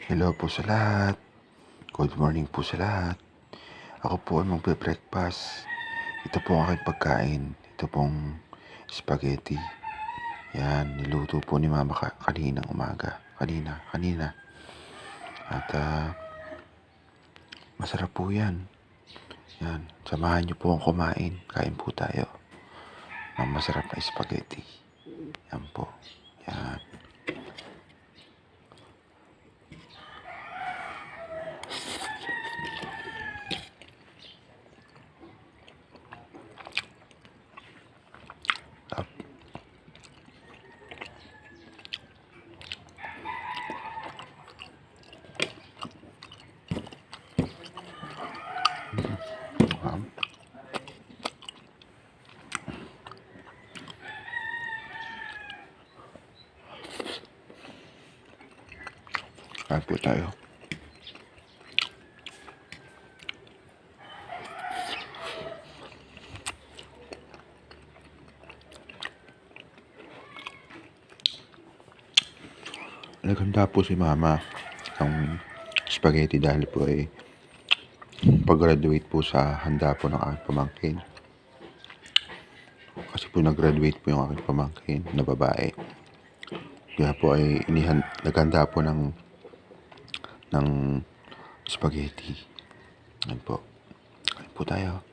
Hello po sa lahat. Good morning po sa lahat. Ako po ay magbe-breakfast. Ito po ang aking pagkain. Ito pong spaghetti. Yan, niluto po ni Mama kaninang umaga. Kanina. At masarap po yan. Yan, samahan niyo po akong kumain. Kain po tayo ng masarap na spaghetti. Yan po. Yan. Kain po tayo. Naghanda po si Mama ng spaghetti dahil po ay pag-graduate po sa handa po ng aking pamangkin. Kasi po nag-graduate po yung aking pamangkin na babae. Kaya po ay naghanda po ng spaghetti. Yan po. Kain po tayo.